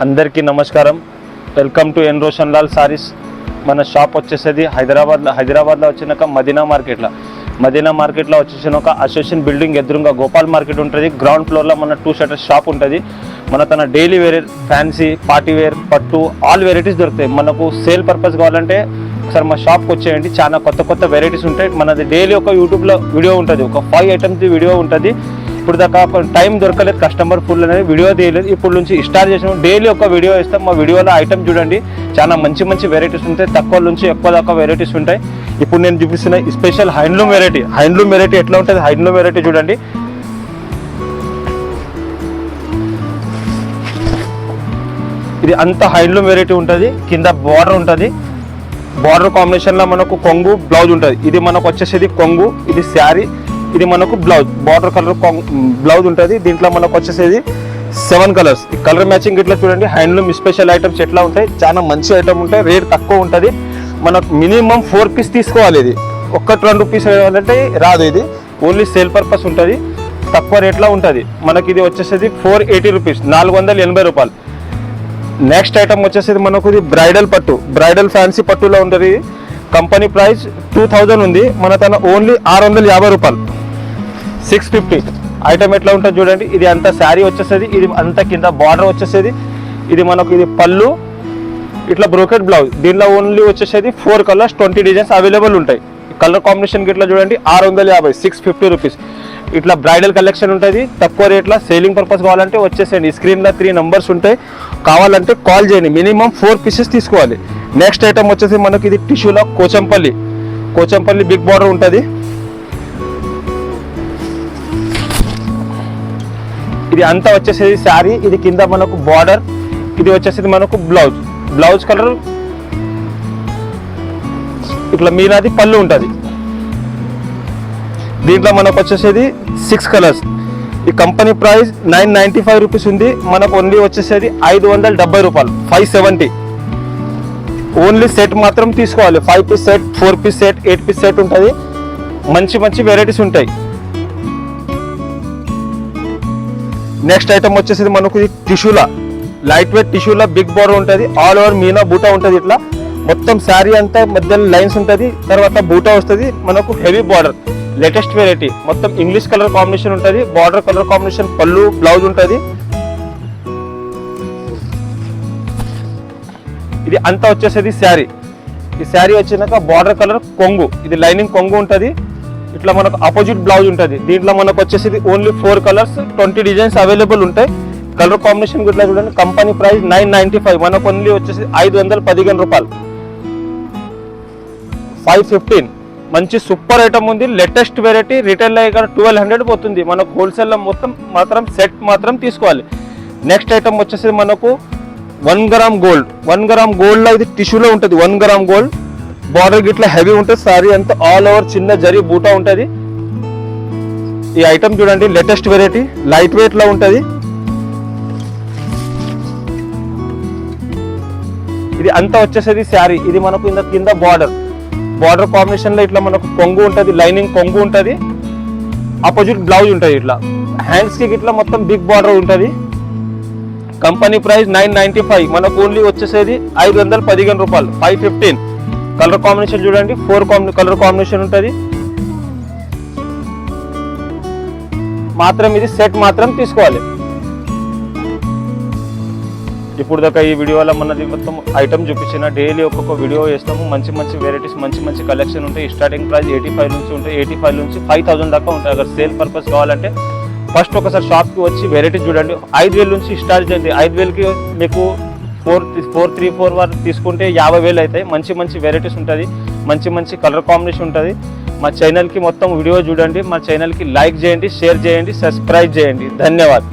అందరికీ నమస్కారం. Welcome to ఎన్ రోషన్ లాల్ సారీస్. మన షాప్ వచ్చేసేది హైదరాబాద్లో వచ్చినాక మదీనా మార్కెట్లో వచ్చేసినాక అసోసియేషన్ బిల్డింగ్ ఎదురుగా గోపాల్ మార్కెట్ ఉంటుంది. గ్రౌండ్ ఫ్లోర్లో మన 2 షటర్ షాప్ ఉంటుంది. మన తన daily wear, fancy, party wear, పట్టు ఆల్ వెరైటీస్ దొరుకుతాయి. మనకు సేల్ పర్పస్ కావాలంటే ఒకసారి మా షాప్కి వచ్చేయండి. చాలా కొత్త వెరైటీస్ ఉంటాయి. మనది డైలీ ఒక యూట్యూబ్లో వీడియో ఉంటుంది, ఒక 5 ఐటమ్స్ వీడియో ఉంటుంది. ఇప్పుడు దాకా టైం దొరకలేదు, కస్టమర్ ఫుల్ అనేది వీడియో తీయలేదు. ఇప్పుడు నుంచి స్టార్ట్ చేసాము. డైలీ ఒక వీడియో ఇస్తాం. మా వీడియోలో ఐటమ్ చూడండి, చాలా మంచి వెరైటీస్ ఉంటాయి. తక్కువ నుంచి ఎక్కువ దాకా వెరైటీస్ ఉంటాయి. ఇప్పుడు నేను చూపిస్తున్న స్పెషల్ హ్యాండ్లూమ్ వెరైటీ ఎట్లా ఉంటుంది. హ్యాండ్లూమ్ వెరైటీ చూడండి. ఇది అంతా హ్యాండ్లూమ్ వెరైటీ ఉంటుంది. కింద బార్డర్ ఉంటుంది. బార్డర్ కాంబినేషన్లో మనకు కొంగు బ్లౌజ్ ఉంటుంది. ఇది మనకు వచ్చేసేది కొంగు, ఇది శారీ, ఇది మనకు బ్లౌజ్, బార్డర్ కలర్ బ్లౌజ్ ఉంటుంది. దీంట్లో మనకు వచ్చేసేది 7 కలర్స్. ఈ కలర్ మ్యాచింగ్ ఇట్లా చూడండి. హ్యాండ్లూమ్ స్పెషల్ ఐటమ్స్ ఎట్లా ఉంటాయి, చాలా మంచి ఐటమ్ ఉంటాయి. రేట్ తక్కువ ఉంటుంది. మనకు మినిమం 4 పీస్ తీసుకోవాలి. ఇది 1-2 పీస్ అంటే రాదు. ఇది ఓన్లీ సేల్ పర్పస్ ఉంటుంది. తక్కువ రేట్లో ఉంటుంది. మనకి ఇది వచ్చేసేది 480 రూపీస్, 480 రూపాయలు. నెక్స్ట్ ఐటమ్ వచ్చేసేది మనకు ఇది బ్రైడల్ ఫ్యాన్సీ పట్టులో ఉంటుంది. కంపెనీ ప్రైస్ 2000 ఉంది. మన తన ఓన్లీ 650 రూపాయలు, 650. ఐటమ్ ఎట్లా ఉంటుంది చూడండి. ఇది అంతా శారీ వచ్చేసేది. ఇది అంతా కింద బార్డర్ వచ్చేసేది. ఇది మనకు ఇది పళ్ళు, ఇట్లా బ్రోకెట్ బ్లౌజ్. దీనిలో ఓన్లీ వచ్చేసేది 4 కలర్స్, 20 డిజైన్స్ అవైలబుల్ ఉంటాయి. కలర్ కాంబినేషన్కి ఇట్లా చూడండి. 650, 650 రూపీస్. ఇట్లా బ్రైడల్ కలెక్షన్ ఉంటుంది. తక్కువ రేట్లో సేలింగ్ పర్పస్ కావాలంటే వచ్చేసేయండి. స్క్రీన్లో 3 నంబర్స్ ఉంటాయి. కావాలంటే కాల్ చేయండి. మినిమం 4 పీసెస్ తీసుకోవాలి. నెక్స్ట్ ఐటమ్ వచ్చేసి మనకి ఇది టిష్యూలో కోచంపల్లి బిగ్ బార్డర్ ఉంటుంది. ఇది అంతా వచ్చేసేది శారీ. ఇది కింద మనకు బార్డర్. ఇది వచ్చేసేది మనకు బ్లౌజ్ కలర్ ఇట్లా మీనాది పళ్ళు ఉంటుంది. దీంట్లో మనకు వచ్చేసేది 6 కలర్స్. ఈ కంపెనీ ప్రైస్ 995 రూపీస్ ఉంది. మనకు ఓన్లీ వచ్చేసేది 570 రూపాయలు, 570. ఓన్లీ సెట్ మాత్రం తీసుకోవాలి. 5 piece set, 4 piece set, 8 piece set ఉంటుంది. మంచి వెరైటీస్ ఉంటాయి. నెక్స్ట్ ఐటమ్ వచ్చేసేది మనకు ఇది టిష్యూలా, లైట్ వెయిట్ టిష్యూలా బిగ్ బార్డర్ ఉంటుంది. ఆల్ ఓవర్ మీనా బూటా ఉంటుంది. ఇట్లా మొత్తం శారీ అంతా మధ్యలో లైన్స్ ఉంటుంది. తర్వాత బూటా వస్తుంది. మనకు హెవీ బార్డర్, లేటెస్ట్ వెరైటీ. మొత్తం ఇంగ్లీష్ కలర్ కాంబినేషన్ ఉంటుంది. బార్డర్ కలర్ కాంబినేషన్, పళ్ళు బ్లౌజ్ ఉంటుంది. ఇది అంతా వచ్చేసేది శారీ. ఈ శారీ వచ్చినాక బార్డర్ కలర్ కొంగు, ఇది లైనింగ్ కొంగు ఉంటుంది. ఇట్లా మనకు ఆపోజిట్ బ్లౌజ్ ఉంటుంది. దీంట్లో మనకు వచ్చేసి ఓన్లీ 4 కలర్స్, 20 డిజైన్స్ అవైలబుల్ ఉంటాయి. కలర్ కాంబినేషన్ ఇట్లా చూడండి. కంపెనీ ప్రైస్ 995, మనకు ఓన్లీ వచ్చేసి 515 రూపాయలు, 515. మంచి సూపర్ ఐటమ్ ఉంది. Latest variety. రిటైల్లో ఇక్కడ 1200 పోతుంది. మనకు హోల్సేల్లో మాత్రం సెట్ మాత్రం తీసుకోవాలి. నెక్స్ట్ ఐటమ్ వచ్చేసి మనకు 1 గ్రామ్ గోల్డ్. 1 గ్రామ్ గోల్డ్లో ఇది టిష్యూలో ఉంటుంది. 1 గ్రామ్ గోల్డ్. బార్డర్ గిట్లా హెవీ ఉంటుంది. సారీ అంతా ఆల్ ఓవర్ చిన్న జరీ బూటా ఉంటుంది. ఈ ఐటమ్ చూడండి. లేటెస్ట్ వెరైటీ, లైట్ వెయిట్ లో ఉంటుంది. ఇది అంతా వచ్చేసేది శారీ. ఇది మనకు కింద బార్డర్ కాంబినేషన్ లో ఇట్లా మనకు కొంగు ఉంటుంది, లైనింగ్ కొంగు ఉంటుంది. ఆపోజిట్ బ్లౌజ్ ఉంటుంది. ఇట్లా హ్యాండ్స్ కి ఇట్లా మొత్తం బిగ్ బార్డర్ ఉంటుంది. కంపెనీ ప్రైస్ 995, మనకు ఓన్లీ వచ్చేసేది 515 రూపాయలు, 515. కలర్ కాంబినేషన్ చూడండి. 4 కలర్ కాంబినేషన్ ఉంటుంది. మాత్రం ఇది సెట్ మాత్రం తీసుకోవాలి. ఇప్పుడు దాకా ఈ వీడియోలో మనది మొత్తం ఐటమ్ చూపించిన. డైలీ ఒక్కొక్క వీడియో వేస్తాము. మంచి వెరైటీస్, మంచి కలెక్షన్ ఉంటాయి. స్టార్టింగ్ ప్రైస్ 85 నుంచి ఉంటాయి. 85 నుంచి 5000 దాకా ఉంటాయి. అगर సేల్ పర్పస్ కావాలంటే ఫస్ట్ ఒకసారి షాప్కి వచ్చి వెరైటీ చూడండి. 5000 నుంచి స్టార్ట్ చేయండి. 5000కి మీకు 4 వరకు తీసుకుంటే 50,000 అవుతాయి. మంచి వెరైటీస్ ఉంటుంది. మంచి కలర్ కాంబినేషన్ ఉంటుంది. మా ఛానల్కి మొత్తం వీడియో చూడండి. మా ఛానల్కి లైక్ చేయండి, షేర్ చేయండి, సబ్స్క్రైబ్ చేయండి. ధన్యవాదాలు.